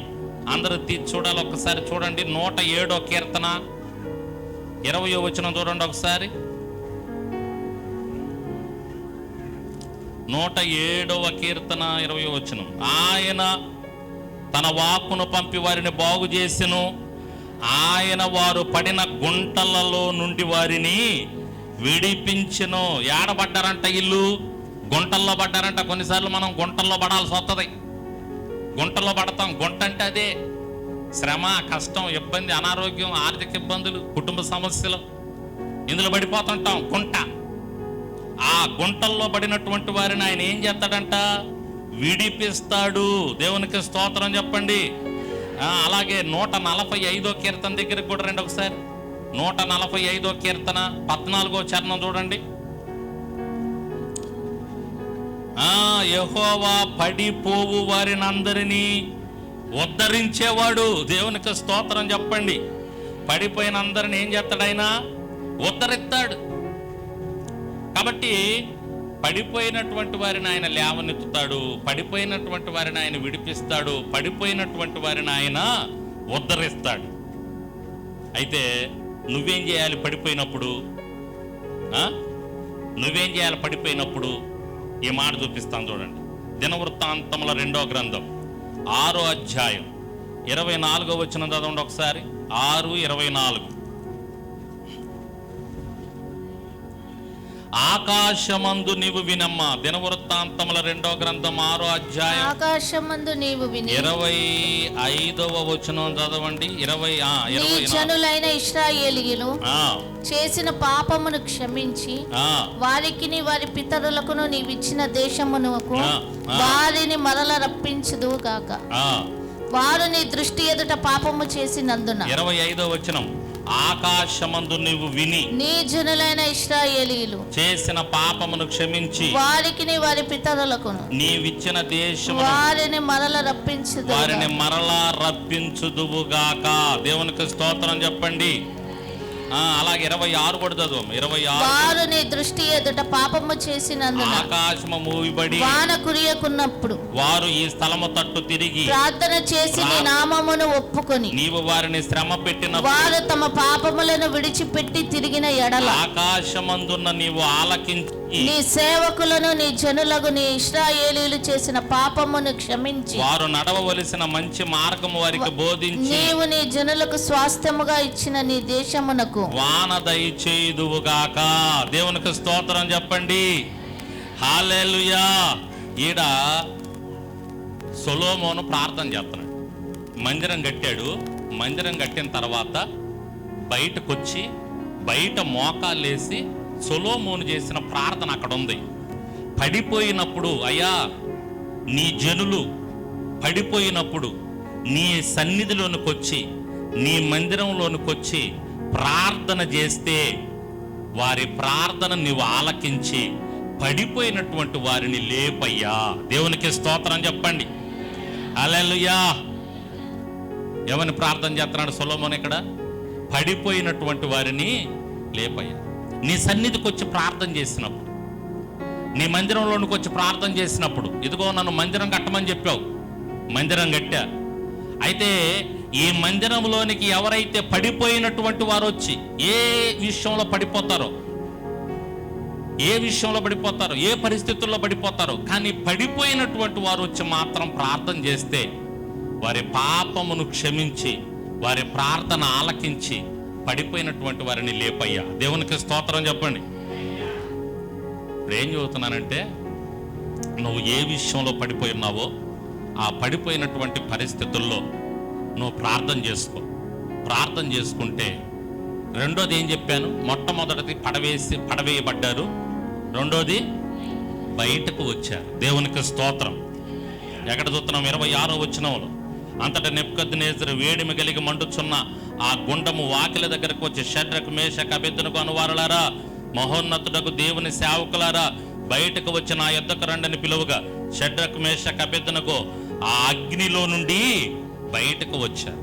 అందరూ చూడాలి, ఒక్కసారి చూడండి. 107వ కీర్తన 20వ వచనం చూడండి ఒకసారి. 107వ కీర్తన 20వ వచనం. ఆయన తన వాక్కును పంపి వారిని బాగు చేసెను. ఆయన వారు పడిన గుంటలలో నుండి వారిని విడిపించెను. ఏడబడ్డారంట ఇల్లు? గుంటల్లో పడ్డారంట. కొన్నిసార్లు మనం గుంటల్లో పడాల్సి వస్తుంది. గుంటల్లో పడతాం. గుంట అంటే అదే శ్రమ, కష్టం, ఇబ్బంది, అనారోగ్యం, ఆర్థిక ఇబ్బందులు, కుటుంబ సమస్యలు, ఇందులో పడిపోతుంటాం. గుంట. ఆ గుంటల్లో పడినటువంటి వారిని ఆయన ఏం చేస్తాడంట? విడిపిస్తాడు. దేవునికి స్తోత్రం చెప్పండి. అలాగే 145వ కీర్తన దగ్గరికి కూడా రండి ఒకసారి. 145వ కీర్తన 14వ చరణం చూడండి. యెహోవా పడిపోవు వారిని అందరినీ ఉద్ధరించేవాడు. దేవునికి స్తోత్రం చెప్పండి. పడిపోయిన అందరిని ఏం చేస్తాడు? ఆయన ఉద్ధరిస్తాడు. కాబట్టి పడిపోయినటువంటి వారిని ఆయన లేవనెత్తుతాడు, పడిపోయినటువంటి వారిని ఆయన విడిపిస్తాడు, పడిపోయినటువంటి వారిని ఆయన ఉద్ధరిస్తాడు. అయితే నువ్వేం చేయాలి పడిపోయినప్పుడు? నువ్వేం చేయాలి పడిపోయినప్పుడు? ఈ మాట చూపిస్తాను చూడండి. దినవృత్తాంతముల 2వ గ్రంథం 6వ అధ్యాయం 24వ వచనం చదవండి ఒకసారి. 6:24. ఆకాశమందు నీవు వినమ్మా. దినవృత్తాంతముల 2వ గ్రంథం 6వ అధ్యాయం ఆకాశమందు నీవు విని 25వ వచనం చదవండి. 20 జనులైన ఇశ్రాయేలీయులు చేసిన పాపమును క్షమించి వారికిని వారి పితరులకును నీవిచ్చిన దేశమునకు వారిని మరల రప్పించుదువు గాక. వారు నీ దృష్టి ఎదుట పాపము చేసినందున. 25వ వచనం. ఆకాశమందు నీవు విని నీ జనులైన ఇశ్రాయేలీయులు చేసిన పాపమును క్షమించి వారికిని వారి పితరులకును నీవిచ్చిన దేశము వారిని మరల రప్పించుదువుగాక. దేవునికి స్తోత్రం చెప్పండి. అలాగే 26 కూడా చదువు. 26. వారు నీ దృష్టి ఎదుట పాపము చేసినందున ఆకాశము మూయబడి వాన కురియకున్నప్పుడు వారు ఈ స్థలము తట్టు తిరిగి ప్రార్థన చేసి నీ నామమును ఒప్పుకొని నీవు వారిని శ్రమ పెట్టిన వారు తమ పాపములను విడిచిపెట్టి తిరిగిన ఎడల ఆకాశమందున్న నీవు ఆలకించి నీ సేవకులను నీ జనులకు నీ ఇశ్రాయేలీయులు చేసిన పాపమును క్షమించి వారు నడవవలసిన మంచి మార్గము వారికి బోధించి నీవు నీ జనులకు స్వాస్థ్యముగా ఇచ్చిన నీ దేశమునకు వాన దయచేయుదువుగాక. దేవునికి స్తోత్రం చెప్పండి. హల్లెలూయా. ఈడ సొలొమోను ప్రార్థన చేస్తున్నాడు. మందిరం కట్టాడు. మందిరం కట్టిన తర్వాత బయటకొచ్చి బయట మోకాళ్ళేసి సొలొమోను చేసిన ప్రార్థన అక్కడ ఉంది. పడిపోయినప్పుడు, అయ్యా నీ జనులు పడిపోయినప్పుడు నీ సన్నిధిలోనికి వచ్చి నీ మందిరంలోనికి వచ్చి ప్రార్థన చేస్తే వారి ప్రార్థన నీవు ఆలకించి పడిపోయినటువంటి వారిని లేపయ్యా. దేవునికి స్తోత్రం చెప్పండి. హల్లెలూయా. ఎవరిని ప్రార్థన చేస్తున్నాడు సొలొమోను ఇక్కడ? పడిపోయినటువంటి వారిని లేపయ్యా. నీ సన్నిధికి వచ్చి ప్రార్థన చేసినప్పుడు, నీ మందిరంలోనికి వచ్చి ప్రార్థన చేసినప్పుడు, ఇదిగో నన్ను మందిరం కట్టమని చెప్పావు, మందిరం కట్టా. అయితే ఈ మందిరంలోనికి ఎవరైతే పడిపోయినటువంటి వారు వచ్చి ఏ విషయంలో పడిపోతారో, ఏ పరిస్థితుల్లో పడిపోతారో, కానీ పడిపోయినటువంటి వారు వచ్చి మాత్రం ప్రార్థన చేస్తే వారి పాపమును క్షమించి వారి ప్రార్థన ఆలకించి పడిపోయినటువంటి వారిని లేపయ్యా. దేవునికి స్తోత్రం చెప్పండి. ఇప్పుడు ఏం చెబుతున్నానంటే, నువ్వు ఏ విషయంలో పడిపోయి ఉన్నావో ఆ పడిపోయినటువంటి పరిస్థితుల్లో నువ్వు ప్రార్థన చేసుకుంటే, రెండోది ఏం చెప్పాను? మొట్టమొదటిది పడవేయబడ్డారు, రెండోది బయటకు వచ్చారు. దేవునికి స్తోత్రం. ఎక్కడ చూస్తున్నాం? 26వ వచనంలో, అంతటా నెబుకద్నెజరు వేడిమి కలిగి మండుచున్న ఆ గుండము వాకిల దగ్గరకు వచ్చి, షడ్రకు మేషకు అబేద్నెగో అనువారులారా, మహోన్నతుడకు దేవుని సేవకులారా, బయటకు వచ్చి నా యొద్దకు రండని పిలువగా షడ్రకు మేషకు అబేద్నెగో ఆ అగ్నిలో నుండి బయటకు వచ్చారు.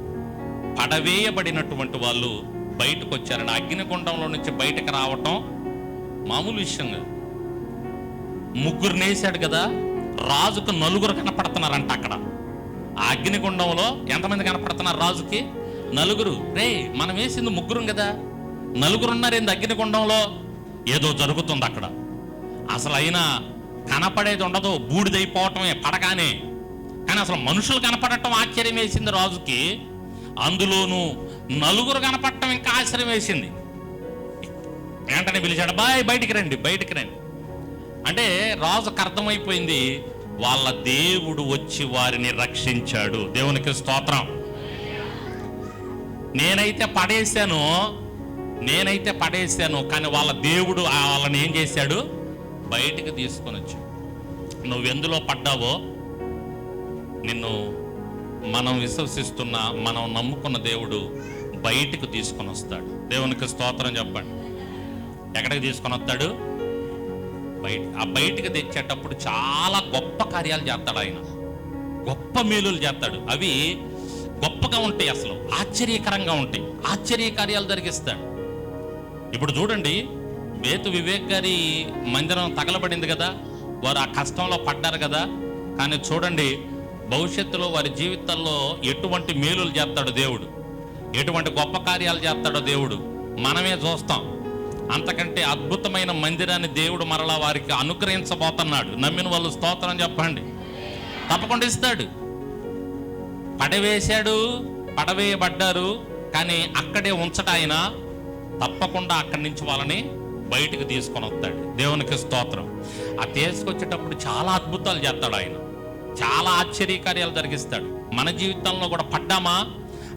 పడవేయబడినటువంటి వాళ్ళు బయటకు వచ్చారని, అగ్నిగుండంలో నుంచి బయటకు రావటం మామూలు విషయం కాదు. ముగ్గురు నేసాడు కదా, రాజుకు నలుగురు కనపడుతున్నారంట. అక్కడ ఆ అగ్నిగుండంలో ఎంతమంది కనపడుతున్నారు? రాజుకి నలుగురు. మనం వేసింది ముగ్గురం కదా, నలుగురున్నారేంది అగ్నిగుండంలో? ఏదో జరుగుతుంది అక్కడ. అసలు అయినా కనపడేది ఉండదు, బూడిదైపోవటమే పడగానే. కానీ అసలు మనుషులు కనపడటం ఆశ్చర్యం వేసింది రాజుకి. అందులోనూ నలుగురు కనపడటం ఇంకా ఆశ్చర్యం వేసింది. వెంటనే పిలిచాడు, బయటికి రండి. అంటే రాజుకు అర్థమైపోయింది, వాళ్ళ దేవుడు వచ్చి వారిని రక్షించాడు. దేవునికి స్తోత్రం. నేనైతే పడేశాను, కానీ వాళ్ళ దేవుడు వాళ్ళని ఏం చేశాడు? బయటికి తీసుకొని వచ్చాడు. నువ్వెందులో పడ్డావో నిన్ను మనం విశ్వసిస్తున్న, మనం నమ్ముకున్న దేవుడు బయటికి తీసుకొని వస్తాడు. దేవునికి స్తోత్రం చెప్పండి. ఎక్కడికి తీసుకొని వస్తాడు? బయటికి తెచ్చేటప్పుడు చాలా గొప్ప కార్యాలు చేస్తాడు ఆయన, గొప్ప మేలులు చేస్తాడు. అవి గొప్పగా ఉంటాయి, అసలు ఆశ్చర్యకరంగా ఉంటాయి, ఆశ్చర్య కార్యాలు జరిగిస్తాడు. ఇప్పుడు చూడండి, బేతు వివేక్ గారి మందిరం తగలబడింది కదా, వారు ఆ కష్టంలో పడ్డారు కదా. కానీ చూడండి, భవిష్యత్తులో వారి జీవితాల్లో ఎటువంటి మేలులు చేస్తాడు దేవుడు, ఎటువంటి గొప్ప కార్యాలు చేస్తాడో దేవుడు మనమే చూస్తాం. అంతకంటే అద్భుతమైన మందిరాన్ని దేవుడు మరలా వారికి అనుగ్రహించబోతున్నాడు. నమ్మిన వాళ్ళు స్తోత్రం చెప్పండి. తప్పకుండా ఇస్తాడు. పడవేయబడ్డారు, కానీ అక్కడే ఉంచట ఆయన తప్పకుండా అక్కడి నుంచి వాళ్ళని బయటికి తీసుకొని వస్తాడు. దేవునికి స్తోత్రం. ఆ తీసుకొచ్చేటప్పుడు చాలా అద్భుతాలు చేస్తాడు ఆయన, చాలా ఆశ్చర్యకార్యాలు జరిగిస్తాడు. మన జీవితంలో కూడా పడ్డామా,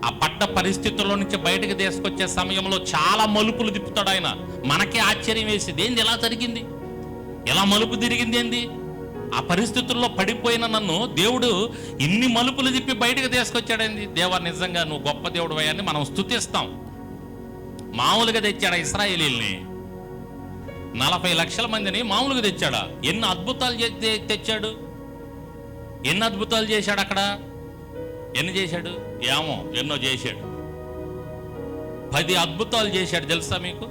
ఆ పడ్డ పరిస్థితుల్లో నుంచి బయటకు తీసుకొచ్చే సమయంలో చాలా మలుపులు తిప్పుతాడు ఆయన. మనకే ఆశ్చర్యం వేసింది, ఏంది ఎలా జరిగింది, ఎలా మలుపు తిరిగింది ఏంది? ఆ పరిస్థితుల్లో పడిపోయిన నన్ను దేవుడు ఇన్ని మలుపులు తిప్పి బయటకు తీసుకొచ్చాడేంది? దేవా, నిజంగా నువ్వు గొప్ప దేవుడు అయ్యాన్ని మనం స్తుతిస్తాం. మామూలుగా తెచ్చాడా ఇశ్రాయేలీల్ని? 40 లక్షల మందిని మామూలుగా తెచ్చాడా? ఎన్ని అద్భుతాలు తెచ్చాడు, ఎన్ని అద్భుతాలు చేశాడు అక్కడ. ఎన్ని చేశాడు? ఎన్నో చేశాడు. 10 అద్భుతాలు చేశాడు తెలుసా మీకు?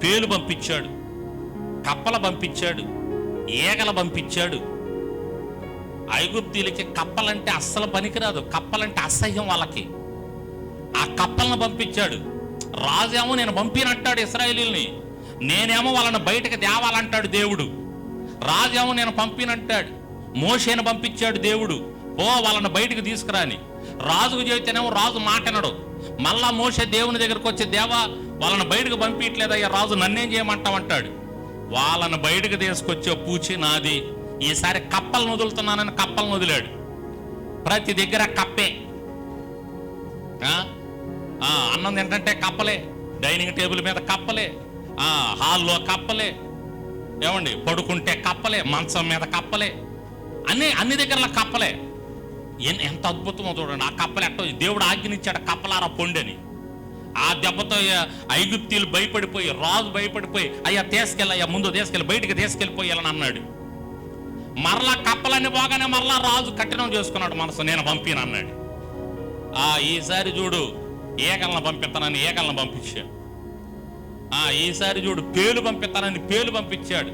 పేలు పంపించాడు, కప్పల పంపించాడు, ఈగల పంపించాడు. ఐగుప్తీలకి కప్పలంటే అస్సలు పనికిరాదు, కప్పలంటే అసహ్యం వాళ్ళకి. ఆ కప్పలను పంపించాడు. రాజేమో నేను పంపినంటాడు ఇశ్రాయేలీల్ని, నేనేమో వాళ్ళని బయటకు తేవాలంటాడు దేవుడు. రాజేమో నేను పంపినంటాడు. మోషేను పంపించాడు దేవుడు, వాళ్ళని బయటకు తీసుకురాని. రాజుకు చెబితేనేమో రాజు మాటనడు. మళ్ళా మోషే దేవుని దగ్గరకు వచ్చి, దేవా వాళ్ళని బయటకు పంపించట్లేదయ్యా, రాజు నన్నేం చేయమంటావంటాడు. వాళ్ళని బయటకు తీసుకొచ్చే పూచి నాది. ఈసారి కప్పలను వదులుతున్నానని కప్పలను వదిలాడు. ప్రతి దగ్గర కప్పే. అన్నం ఏంటంటే కప్పలే, డైనింగ్ టేబుల్ మీద కప్పలే, హాల్లో కప్పలే, ఏమండి పడుకుంటే కప్పలే, మంచం మీద కప్పలే, అన్ని దగ్గరలో కప్పలే. ఎంత అద్భుతమో చూడండి. ఆ కప్పలు ఎట్టో దేవుడు ఆజ్ఞనిచ్చాడు, కప్పలారా పొండని. ఆ దెబ్బతో ఐగుప్తీలు భయపడిపోయి, రాజు భయపడిపోయి, అయ్యా తీసుకెళ్ళయ్యా, ముందు తీసుకెళ్ళి బయటికి తీసుకెళ్ళిపోయాలని అన్నాడు. మరలా కప్పలన్నీ పోగానే మరలా రాజు కఠినం చేసుకున్నాడు మనసు, నేను పంపిన అన్నాడు. ఈసారి చూడు, ఈగలను పంపిస్తానని ఈగలను పంపించాడు. ఈసారి చూడు పేలు పంపిస్తానని పేలు పంపించాడు.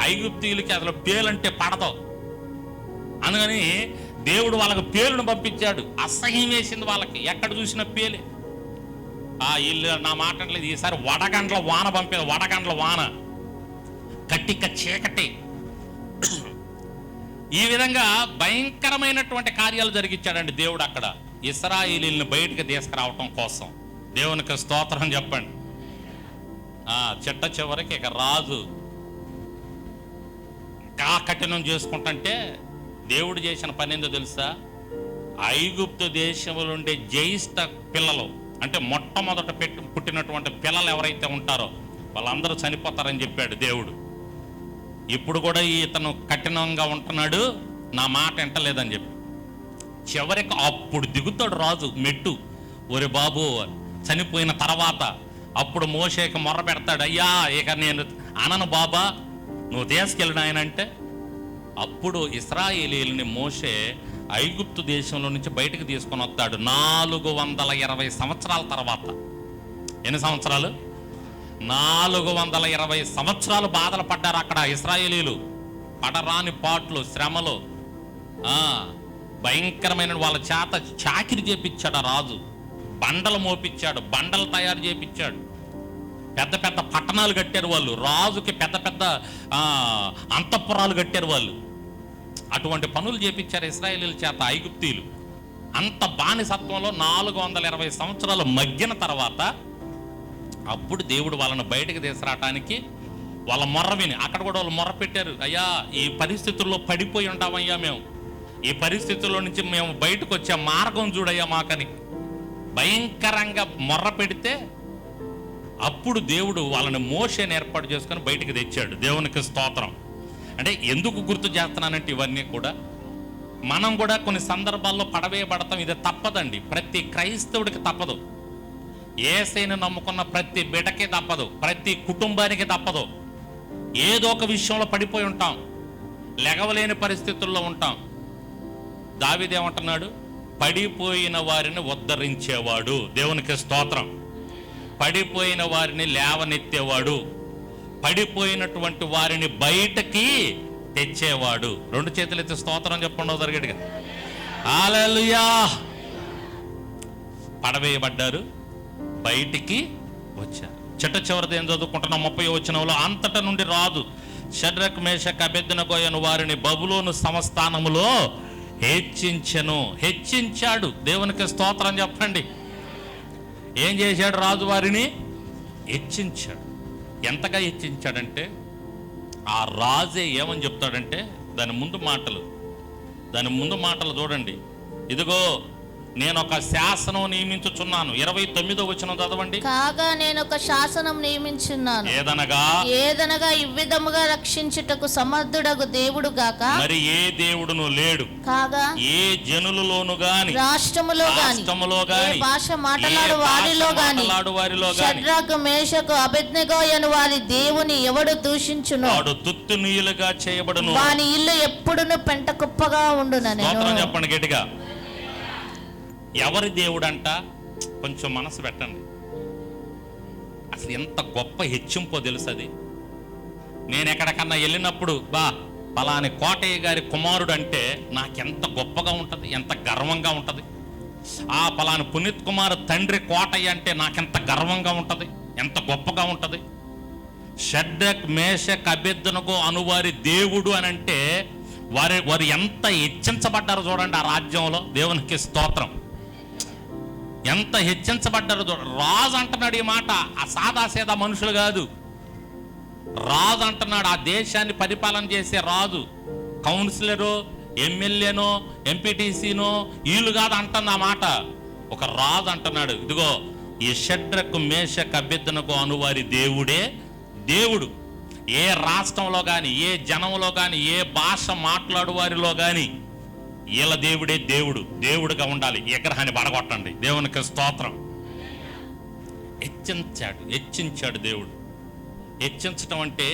ఐగుప్తీయులకి అసలు పేలంటే పడతావు అనగాని దేవుడు వాళ్ళకి పేలును పంపించాడు. అసహ్యం వేసింది వాళ్ళకి, ఎక్కడ చూసిన పేలే. వీళ్ళు నా మాట లేదు, ఈసారి వడగండ్ల వాన పంపేది, వడగండ్ల వాన, కట్టిక చీకటి. ఈ విధంగా భయంకరమైనటువంటి కార్యాలు జరిగించాడండి దేవుడు అక్కడ ఇశ్రాయేలీయుల్ని బయటికి తీసుకురావటం కోసం. దేవునికి స్తోత్రం చెప్పండి. చిట్ట చివరికి ఇక రాజు కఠినం చేసుకుంటుంటే దేవుడు చేసిన పని ఏందో తెలుసా? ఐగుప్తు దేశంలో ఉండే జ్యేష్ఠ పిల్లలు, అంటే మొట్టమొదట పుట్టినటువంటి పిల్లలు ఎవరైతే ఉంటారో వాళ్ళందరూ చనిపోతారని చెప్పాడు దేవుడు. ఇప్పుడు కూడా ఇతను కఠినంగా ఉంటున్నాడు, నా మాట వింటలేదని చెప్పి చివరికి అప్పుడు దిగుతాడు రాజు మెట్టు. ఒరే బాబు, చనిపోయిన తర్వాత అప్పుడు మోషేకి మొర్ర పెడతాడు, అయ్యా ఇక నేను అనను బాబా, నువ్వు తీసుకెళ్ళిన ఆయన అంటే. అప్పుడు ఇశ్రాయేలీయుల్ని మోషే ఐగుప్తు దేశంలో నుంచి బయటకు తీసుకొని వస్తాడు 420 సంవత్సరాల తర్వాత. ఎన్ని సంవత్సరాలు? 420 సంవత్సరాలు బాధలు పడ్డారు అక్కడ ఇశ్రాయేలీయులు. పడరాని పాట్లు, శ్రమలు, భయంకరమైన వాళ్ళ చేత చాకిరి చేపించాడు రాజు. బండలు మోపించాడు, బండలు తయారు చేపించాడు. పెద్ద పెద్ద పట్టణాలు కట్టారు వాళ్ళు, రాజుకి పెద్ద పెద్ద అంతఃపురాలు కట్టారు వాళ్ళు. అటువంటి పనులు చేపించారు ఇశ్రాయేలీయుల చేత ఐగుప్తీయులు. అంత బానిసత్వంలో 420 సంవత్సరాలు మగ్గిన తర్వాత అప్పుడు దేవుడు వాళ్ళని బయటకు తీసుకురావటానికి వాళ్ళ మొర్ర విని, అక్కడ కూడా వాళ్ళు మొర్ర పెట్టారు, అయ్యా ఈ పరిస్థితుల్లో పడిపోయి ఉంటామయ్యా, మేము ఈ పరిస్థితుల్లో నుంచి మేము బయటకు వచ్చే మార్గం చూడయ్యా మాకని భయంకరంగా మొర్ర పెడితే అప్పుడు దేవుడు వాళ్ళని మోషేని ఏర్పాటు చేసుకొని బయటికి తెచ్చాడు. దేవునికి స్తోత్రం. అంటే ఎందుకు గుర్తు చేస్తున్నానంటే ఇవన్నీ కూడా మనం కూడా కొన్ని సందర్భాల్లో పడవేయబడతాం. ఇది తప్పదండి, ప్రతి క్రైస్తవుడికి తప్పదు, యేసయ్యను నమ్ముకున్న ప్రతి బిడ్డకి తప్పదు, ప్రతి కుటుంబానికి తప్పదు. ఏదో ఒక విషయంలో పడిపోయి ఉంటాం, లెగవలేని పరిస్థితుల్లో ఉంటాం. దావీదు ఏమంటున్నాడు? పడిపోయిన వారిని ఉద్ధరించేవాడు. దేవునికి స్తోత్రం. పడిపోయిన వారిని లేవనెత్తేవాడు, పడిపోయినటువంటి వారిని బయటకి తెచ్చేవాడు. 2 చేతులు ఎత్తి స్తోత్రం చెప్పండి జరిగేట్టుగా. హల్లెలూయా. పడవేయబడ్డారు, బయటికి వచ్చారు. చిట్ట చివరిది ఏం చదువుకుంటున్నాం? 30వ వచనంలో, అంతట నుండి రాజు షడ్రక్ మేషక్ అబేద్నెగో అను వారిని బబులోను సంస్థానములో హెచ్చించాడు. దేవునికి స్తోత్రం చెప్పండి. ఏం చేశాడు? రాజు వారిని హెచ్చించాడు. ఎంతగా హెచ్చించాడంటే ఆ రాజే ఏమని చెప్తాడంటే, దాని ముందు మాటలు చూడండి. ఇదిగో నేను ఒక శాసనం నియమించుచున్నాను. 29వ వచనం చదవండి. కాగా నేను ఒక శాసనం నియమించున్నాను, ఏదనగా ఈ విధముగా రక్షించుటకు సమర్థుడగు దేవుడు గాక మరి ఏ దేవుడును లేడు. కాగా ఏ జనులలోను గాని రాష్ట్రములో గాని భాష మాట్లాడు వారిలో గాని షడ్రక్ మేషకు అబేద్నెగో అను వారి దేవుని ఎవడు దూషించును వాడు తుత్తునీయులుగా చేయబడును, వాని ఇల్లు ఎప్పుడును పెంట కుప్పగా ఉండునని. చెప్పండి గట్టిగా. ఎవరి దేవుడంట? కొంచెం మనసు పెట్టండి. అసలు ఎంత గొప్ప హెచ్చింపో తెలుసు అది. నేను ఎక్కడికన్నా వెళ్ళినప్పుడు పలాని కోటయ్య గారి కుమారుడు అంటే నాకెంత గొప్పగా ఉంటుంది, ఎంత గర్వంగా ఉంటుంది. పలాని పునీత్ కుమార్ తండ్రి కోటయ్య అంటే నాకెంత గర్వంగా ఉంటుంది, ఎంత గొప్పగా ఉంటుంది. షడ్రక్ మేషక్ అబేద్నెగో అనువారి దేవుడు అని అంటే వారు ఎంత హెచ్చించబడ్డారో చూడండి ఆ రాజ్యంలో. దేవునికి స్తోత్రం. ఎంత హెచ్చించబడ్డారు. రాజు అంటున్నాడు ఈ మాట, ఆ సాదాసేదా మనుషులు కాదు. రాజు అంటున్నాడు, ఆ దేశాన్ని పరిపాలన చేసే రాజు. కౌన్సిలరు, ఎమ్మెల్యేనో, ఎంపీటీసీనో వీళ్ళు కాదు అంటుంది ఆ మాట. ఒక రాజు అంటున్నాడు, ఇదిగో ఈ షడ్రక్ మేషక్ అబేద్నెగో అనువారి దేవుడే దేవుడు. ఏ రాష్ట్రంలో కానీ, ఏ జనంలో కానీ, ఏ భాష మాట్లాడు వారిలో కానీ వీళ్ళ దేవుడే దేవుడుగా ఉండాలి. విగ్రహాన్ని పడగొట్టండి. దేవునికి స్తోత్రం. హెచ్చించాడు దేవుడు. హెచ్చించటం అంటే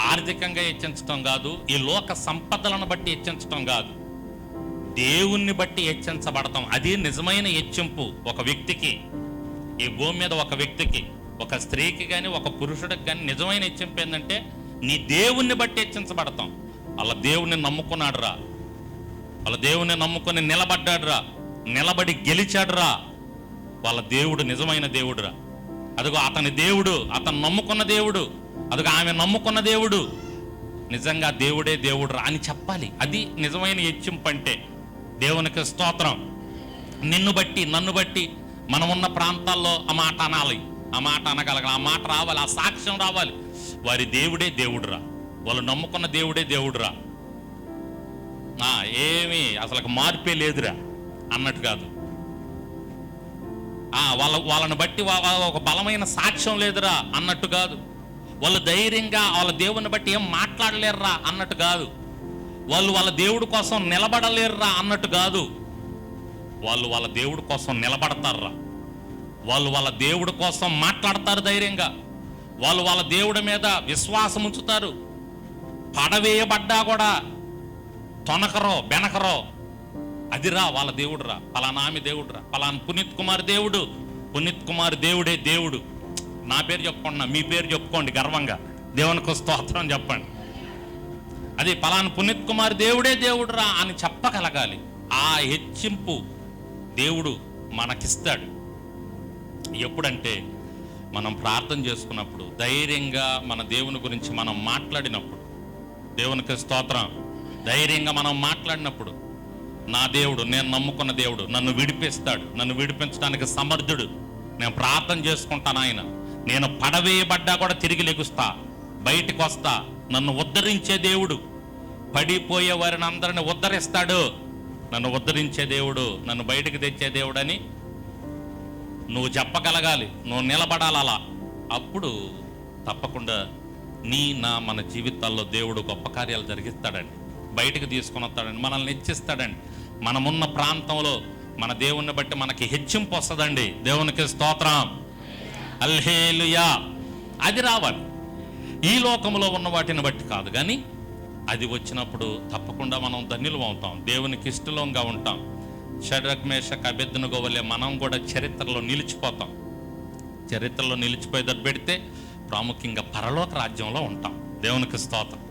ఆర్థికంగా హెచ్చించటం కాదు, ఈ లోక సంపదలను బట్టి హెచ్చించటం కాదు, దేవుణ్ణి బట్టి హెచ్చించబడతాం. అది నిజమైన హెచ్చింపు. ఒక వ్యక్తికి, ఈ భూమి మీద ఒక వ్యక్తికి, ఒక స్త్రీకి కానీ ఒక పురుషుడికి కానీ నిజమైన హెచ్చింపు ఏంటంటే నీ దేవుణ్ణి బట్టి హెచ్చించబడతాం. వాళ్ళ దేవుణ్ణి నమ్ముకున్నాడురా, వాళ్ళ దేవుణ్ణి నమ్ముకొని నిలబడ్డాడురా, నిలబడి గెలిచాడురా, వాళ్ళ దేవుడు నిజమైన దేవుడురా. అదిగో అతని దేవుడు, అతను నమ్ముకున్న దేవుడు, అదిగో ఆమె నమ్ముకున్న దేవుడు, నిజంగా దేవుడే దేవుడురా అని చెప్పాలి. అది నిజమైన హెచ్చింపు అంటే. దేవునికి స్తోత్రం. నిన్ను బట్టి నన్ను బట్టి మనం ఉన్న ప్రాంతాల్లో ఆ మాట అనాలి, ఆ మాట అనగలగాలి, ఆ మాట రావాలి, ఆ సాక్ష్యం రావాలి. వారి దేవుడే దేవుడురా, వాళ్ళు నమ్ముకున్న దేవుడే దేవుడురా, ఏమీ అసలు మార్పే లేదురా అన్నట్టు కాదు. వాళ్ళని బట్టి ఒక బలమైన సాక్ష్యం లేదురా అన్నట్టు కాదు. వాళ్ళు ధైర్యంగా వాళ్ళ దేవుని బట్టి ఏం మాట్లాడలేరురా అన్నట్టు కాదు. వాళ్ళు వాళ్ళ దేవుడి కోసం నిలబడలేరురా అన్నట్టు కాదు. వాళ్ళు వాళ్ళ దేవుడి కోసం నిలబడతారురా. వాళ్ళు వాళ్ళ దేవుడి కోసం మాట్లాడతారు ధైర్యంగా. వాళ్ళు వాళ్ళ దేవుడి మీద విశ్వాసం ఉంచుతారు. పడవేయబడ్డా కూడా తొనకరో బెనకరో. అదిరా వాళ్ళ దేవుడురా, పలానా ఆమె దేవుడురా, పలానా పునీత్ కుమార్ దేవుడు. పునీత్ కుమార్ దేవుడే దేవుడు. నా పేరు చెప్పుకోండి, మీ పేరు చెప్పుకోండి గర్వంగా, దేవునికి స్తోత్రం చెప్పండి. అది పలానా పునీత్ కుమార్ దేవుడే దేవుడురా అని చెప్పగలగాలి. ఆ హెచ్చింపు దేవుడు మనకిస్తాడు. ఎప్పుడంటే మనం ప్రార్థన చేసుకున్నప్పుడు, ధైర్యంగా మన దేవుని గురించి మనం మాట్లాడినప్పుడు. దేవునికి స్తోత్రం. ధైర్యంగా మనం మాట్లాడినప్పుడు, నా దేవుడు, నేను నమ్ముకున్న దేవుడు నన్ను విడిపిస్తాడు, నన్ను విడిపించడానికి సమర్థుడు, నేను ప్రార్థన చేసుకుంటాను ఆయన, నేను పడవేయబడ్డా కూడా తిరిగి లెగుస్తా, బయటికి వస్తా, నన్ను ఉద్ధరించే దేవుడు, పడిపోయే వారిని అందరిని ఉద్ధరిస్తాడు, నన్ను ఉద్ధరించే దేవుడు, నన్ను బయటికి తెచ్చే దేవుడు అని నువ్వు చెప్పగలగాలి, నువ్వు నిలబడాలి అలా. అప్పుడు తప్పకుండా మన జీవితాల్లో దేవుడు గొప్ప కార్యాలు జరిగిస్తాడండి, బయటికి తీసుకొని వస్తాడండి, మనల్ని హెచ్చిస్తాడండి. మనమున్న ప్రాంతంలో మన దేవుణ్ణి బట్టి మనకి హెచ్చింపు వస్తుందండి. దేవునికి స్తోత్రం, హల్లెలూయా. అది రావాలి. ఈ లోకంలో ఉన్న వాటిని బట్టి కాదు, కానీ అది వచ్చినప్పుడు తప్పకుండా మనం ధన్యులం అవుతాం, దేవునికి ఇష్టంగా ఉంటాం. షడ్రక్ మేషక్ అబేద్నెగో వలె మనం కూడా చరిత్రలో నిలిచిపోతాం. చరిత్రలో నిలిచిపోయేటట్టు పెడితే ప్రాముఖ్యంగా పరలోక రాజ్యంలో ఉంటాం. దేవునికి స్తోత్రం.